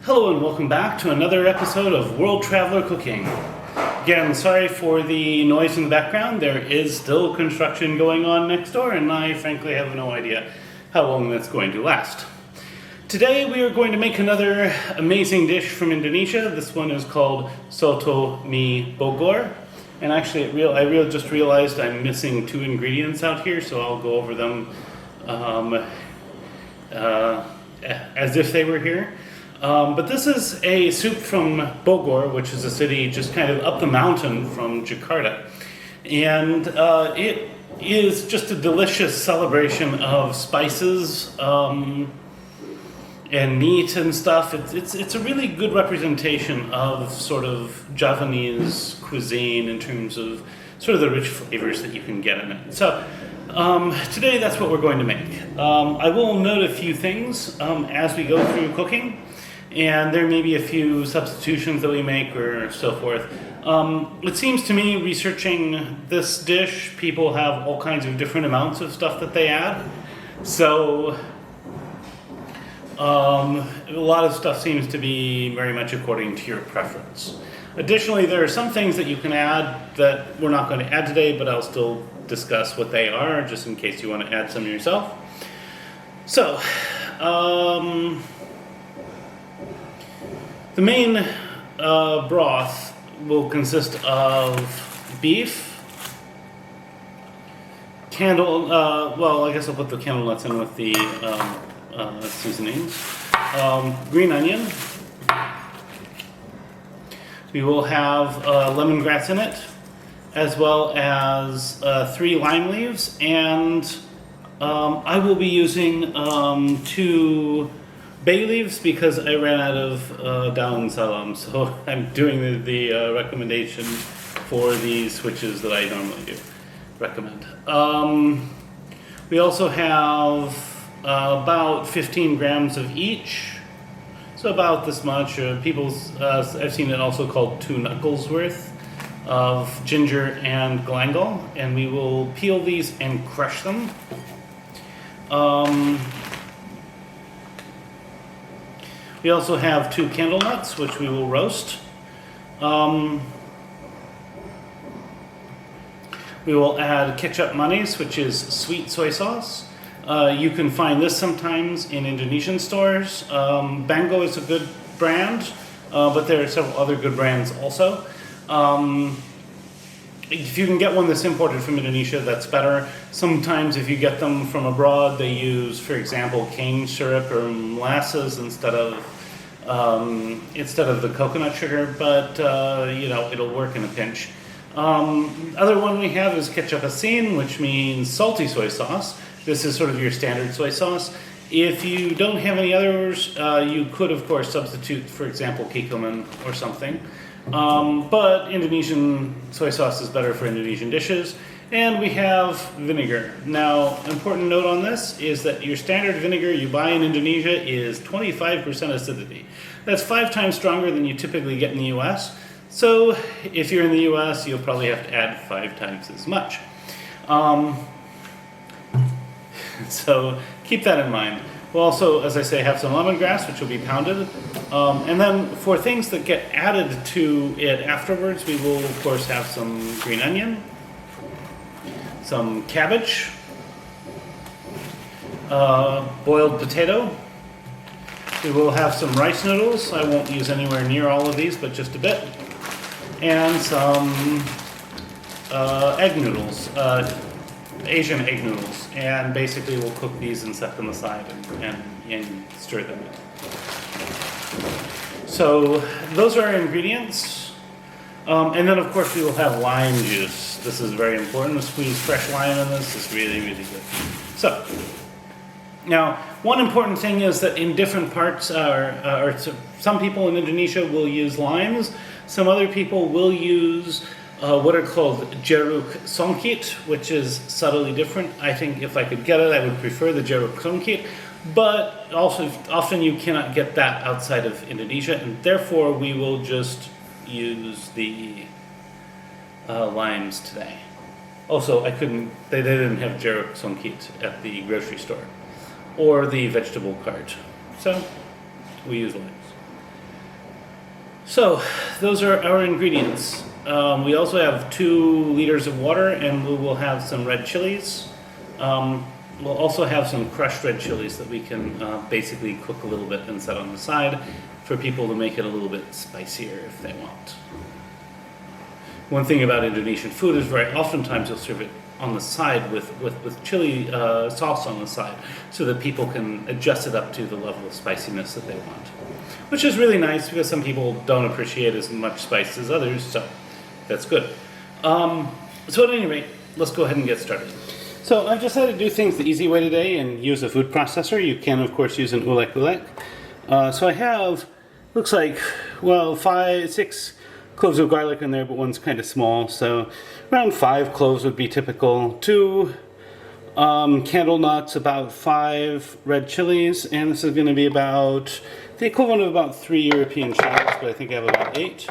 Hello and welcome back to another episode of World Traveler Cooking. Again, sorry for the noise in the background. There is still construction going on next door and I frankly have no idea how long that's going to last. Today we are going to make another amazing dish from Indonesia. This one is called Soto mie Bogor. And actually I just realized I'm missing two ingredients out here, so I'll go over them as if they were here. But this is a soup from Bogor, which is a city just kind of up the mountain from Jakarta. And it is just a delicious celebration of spices and meat and stuff. It's a really good representation of sort of Javanese cuisine in terms of sort of the rich flavors that you can get in it. So today that's what we're going to make. I will note a few things as we go through cooking. And there may be a few substitutions that we make or so forth. It seems to me, researching this dish, people have all kinds of different amounts of stuff that they add. So a lot of stuff seems to be very much according to your preference. Additionally, there are some things that you can add that we're not going to add today, but I'll still discuss what they are, just in case you want to add some yourself. So, the main broth will consist of beef, well, I guess I'll put the candle nuts in with the seasonings, green onion. We will have lemongrass in it, as well as 3 lime leaves, and I will be using 2 bay leaves because I ran out of daun salam, so I'm doing the recommendation for these switches that I normally recommend. We also have about 15 grams of each, so about this much. I've seen it also called 2 knuckles worth of ginger and galangal, and we will peel these and crush them. We also have 2 candle nuts, which we will roast. We will add ketchup manis, which is sweet soy sauce. You can find this sometimes in Indonesian stores. Bango is a good brand, but there are several other good brands also. If you can get one that's imported from Indonesia, that's better. Sometimes if you get them from abroad, they use, for example, cane syrup or molasses instead of the coconut sugar, but it'll work in a pinch. Other one we have is ketchup asin, which means salty soy sauce. This is sort of your standard soy sauce. If you don't have any others, you could of course substitute, for example, kikkoman or something. But Indonesian soy sauce is better for Indonesian dishes. And we have vinegar. Now, important note on this is that your standard vinegar you buy in Indonesia is 25% acidity. That's 5 times stronger than you typically get in the US. So if you're in the US, you'll probably have to add 5 times as much. So keep that in mind. We'll also, as I say, have some lemongrass, which will be pounded. And then for things that get added to it afterwards, we will, of course, have some green onion, some cabbage, boiled potato. We will have some rice noodles. I won't use anywhere near all of these, but just a bit. And some egg noodles. Asian egg noodles, and basically we'll cook these and set them aside and stir them in. So those are our ingredients, and then of course we will have lime juice. This is very important. To squeeze fresh lime in this is really, really good. So now one important thing is that in different parts, some people in Indonesia will use limes. Some other people will use what are called jeruk songkit, which is subtly different. I think if I could get it, I would prefer the jeruk songkit, but also often you cannot get that outside of Indonesia, and therefore we will just use the limes today. Also, they didn't have jeruk songkit at the grocery store or the vegetable cart, so we use limes. So those are our ingredients. We also have 2 liters of water, and we will have some red chilies. We'll also have some crushed red chilies that we can basically cook a little bit and set on the side for people to make it a little bit spicier if they want. One thing about Indonesian food is very oftentimes you'll serve it on the side with chili sauce on the side so that people can adjust it up to the level of spiciness that they want. Which is really nice because some people don't appreciate as much spice as others, so that's good. So at any rate, let's go ahead and get started. So I've decided to do things the easy way today and use a food processor. You can, of course, use an ulek. So I have, looks like, well, 6 cloves of garlic in there, but one's kind of small. So around 5 cloves would be typical. 2 candle nuts, about 5 red chilies, and this is going to be about the equivalent of about 3 European shallots, but I think I have about 8.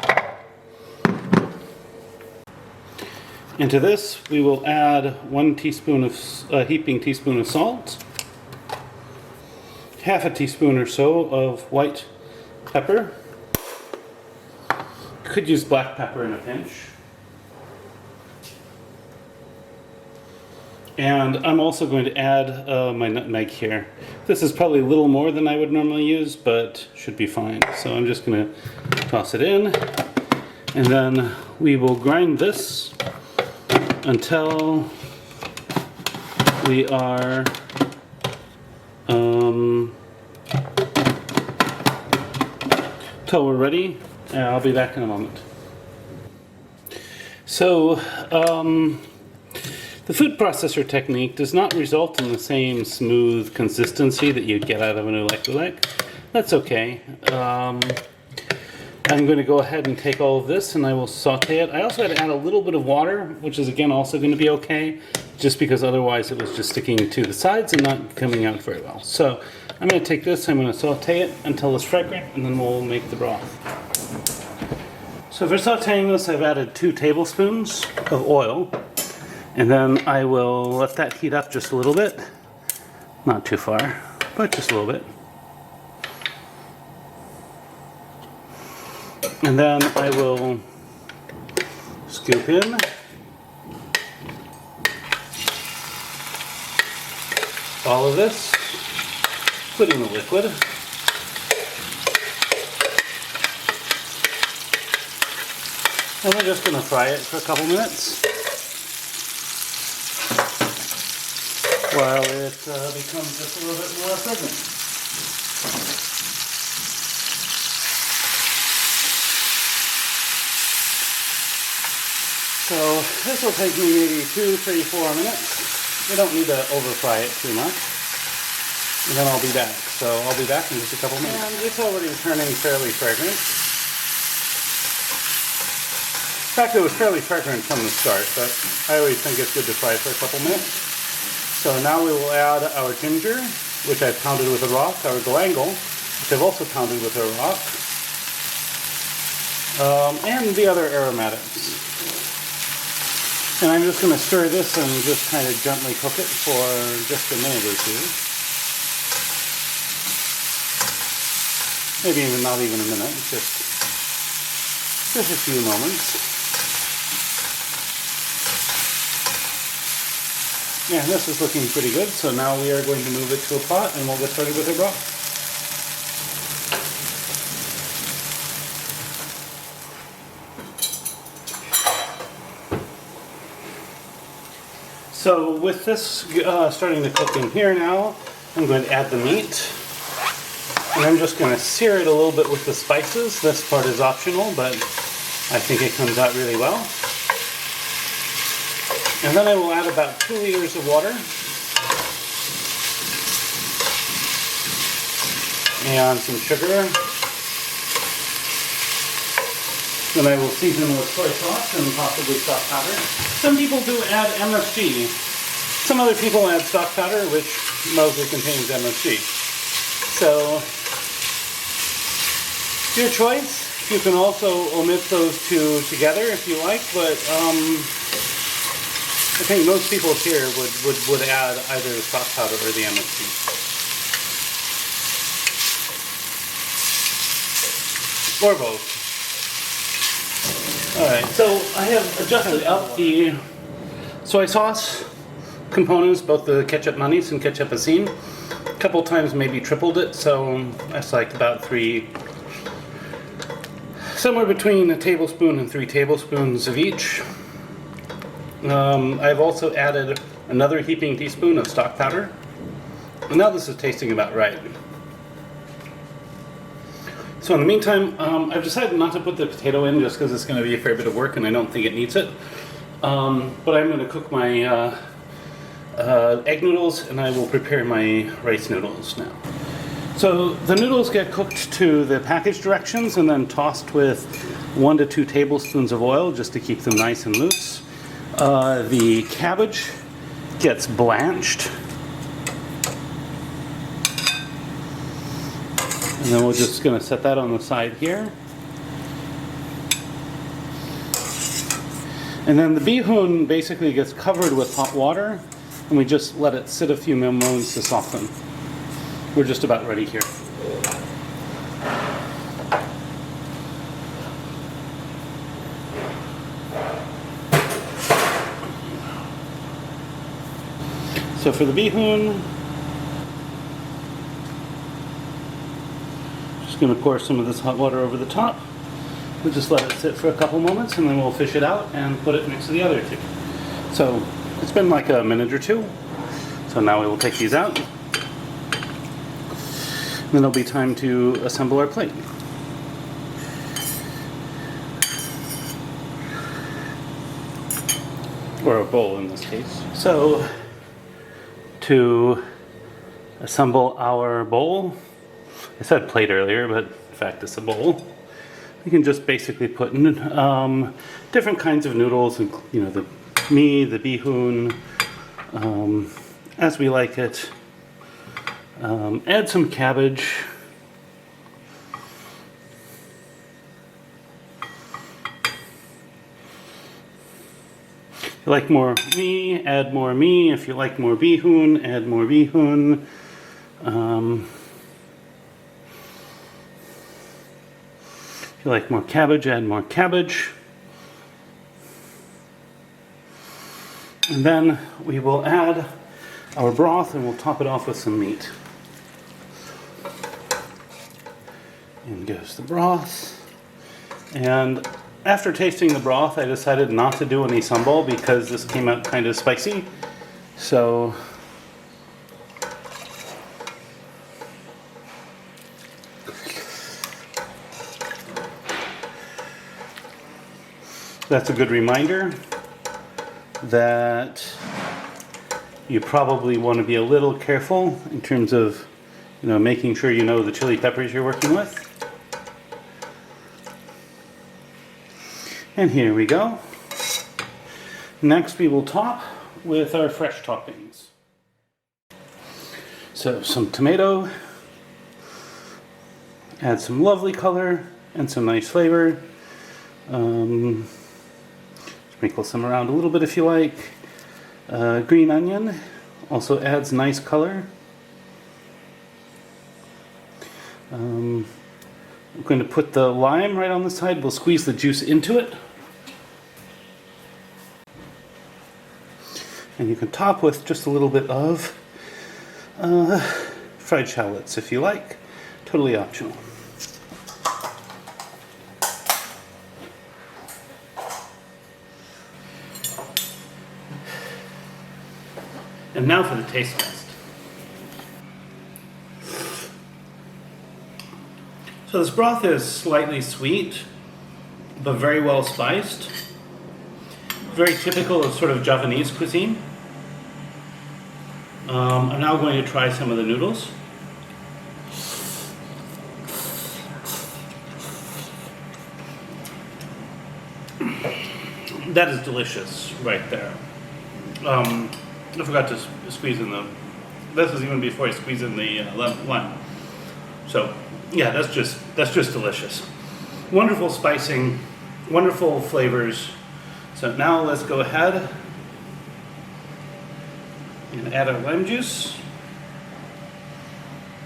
Into this, we will add 1 teaspoon of heaping teaspoon of salt, half a teaspoon or so of white pepper. Could use black pepper in a pinch. And I'm also going to add my nutmeg here. This is probably a little more than I would normally use, but should be fine. So I'm just going to toss it in, and then we will grind this until we are until we're ready. I'll be back in a moment. So the food processor technique does not result in the same smooth consistency that you'd get out of an ulek. That's okay. I'm going to go ahead and take all of this and I will saute it. I also had to add a little bit of water, which is again also going to be okay, just because otherwise it was just sticking to the sides and not coming out very well. So I'm going to take this, I'm going to saute it until it's fragrant, and then we'll make the broth. So for sauteing this, I've added 2 tablespoons of oil, and then I will let that heat up just a little bit. Not too far, but just a little bit. And then I will scoop in all of this, including the liquid. And we're just going to fry it for a couple minutes while it becomes just a little bit more fragrant. So this will take me maybe 2, 3, 4 minutes. We don't need to over fry it too much. And then I'll be back. So I'll be back in just a couple minutes. And it's already turning fairly fragrant. In fact, it was fairly fragrant from the start, but I always think it's good to fry it for a couple minutes. So now we will add our ginger, which I've pounded with a rock, our galangal, which I've also pounded with a rock, and the other aromatics. And I'm just going to stir this and just kind of gently cook it for just a minute or 2. Maybe even not even a minute, just a few moments. Yeah, this is looking pretty good, so now we are going to move it to a pot and we'll get started with our broth. So with this starting to cook in here now, I'm going to add the meat. And I'm just going to sear it a little bit with the spices. This part is optional, but I think it comes out really well. And then I will add about 2 liters of water. And some sugar. Then I will season with soy sauce and possibly stock powder. Some people do add MSG. Some other people add stock powder, which mostly contains MSG. So, your choice. You can also omit those 2 together if you like, but I think most people here would add either the stock powder or the MSG. Or both. Alright, so I have adjusted up the soy sauce components, both the ketchup manis and ketchup asin. A couple times maybe tripled it, so that's like about somewhere between a tablespoon and 3 tablespoons of each. I've also added another heaping teaspoon of stock powder. And now this is tasting about right. So in the meantime, I've decided not to put the potato in just because it's going to be a fair bit of work and I don't think it needs it. But I'm going to cook my egg noodles and I will prepare my rice noodles now. So the noodles get cooked to the package directions and then tossed with 1 to 2 tablespoons of oil just to keep them nice and loose. The cabbage gets blanched. And then we're just going to set that on the side here. And then the bihun basically gets covered with hot water and we just let it sit a few moments to soften. We're just about ready here. So for the bihun, just going to pour some of this hot water over the top. We'll just let it sit for a couple moments and then we'll fish it out and put it next to the other two. So it's been like a minute or two. So now we will take these out. Then it'll be time to assemble our plate. Or a bowl in this case. So to assemble our bowl, I said plate earlier, but in fact it's a bowl. We can just basically put in different kinds of noodles, and the the bihun, as we like it. Add some cabbage. If you like more mee, add more mee. If you like more bihun, add more bihun. If you like more cabbage, add more cabbage. And then we will add our broth and we'll top it off with some meat. In goes the broth. And after tasting the broth, I decided not to do any sambal because this came out kind of spicy. So that's a good reminder that you probably want to be a little careful in terms of, making sure you know the chili peppers you're working with. And here we go. Next we will top with our fresh toppings. So some tomato, add some lovely color and some nice flavor. Sprinkle some around a little bit if you like. Green onion also adds nice color. I'm going to put the lime right on the side. We'll squeeze the juice into it. And you can top with just a little bit of fried shallots if you like. Totally optional. And now for the taste test. So this broth is slightly sweet, but very well spiced. Very typical of sort of Javanese cuisine. I'm now going to try some of the noodles. That is delicious right there. I forgot to squeeze in this is even before I squeeze in the lime. So yeah, that's just delicious. Wonderful spicing, wonderful flavors. So now let's go ahead and add our lime juice.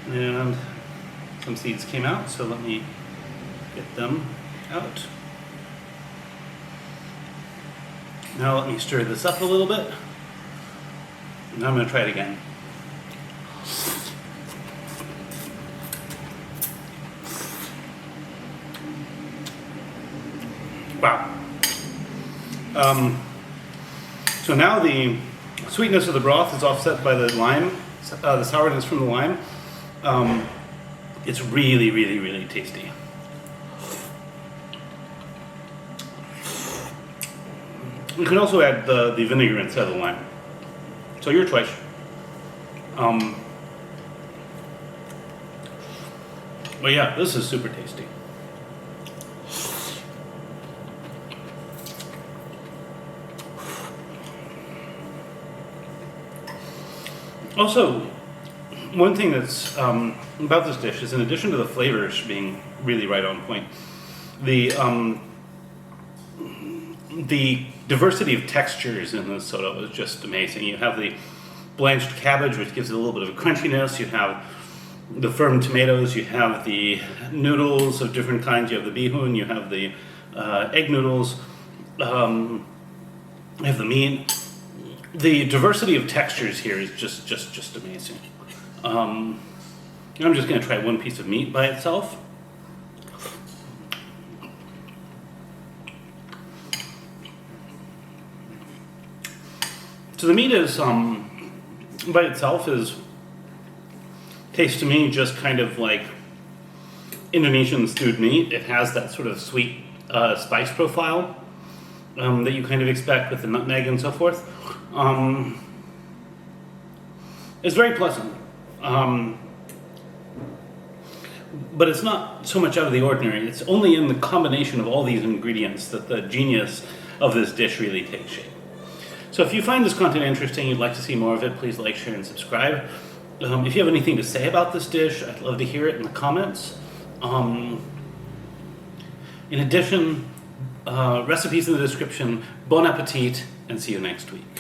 And some seeds came out, so let me get them out. Now let me stir this up a little bit. Now I'm going to try it again. Wow. So now the sweetness of the broth is offset by the lime, the sourness from the lime. It's really, really, really tasty. You can also add the vinegar instead of the lime. So your choice. But yeah, this is super tasty. Also, one thing that's about this dish is, in addition to the flavors being really right on point, the diversity of textures in this soto is just amazing. You have the blanched cabbage, which gives it a little bit of a crunchiness. You have the firm tomatoes. You have the noodles of different kinds. You have the bihun. You have the egg noodles. You have the meat. The diversity of textures here is just amazing. I'm just going to try one piece of meat by itself. So the meat is, by itself, tastes to me just kind of like Indonesian stewed meat. It has that sort of sweet spice profile that you kind of expect with the nutmeg and so forth. It's very pleasant, but it's not so much out of the ordinary. It's only in the combination of all these ingredients that the genius of this dish really takes shape. So if you find this content interesting, you'd like to see more of it, please like, share, and subscribe. If you have anything to say about this dish, I'd love to hear it in the comments. In addition, recipes in the description. Bon appetit, and see you next week.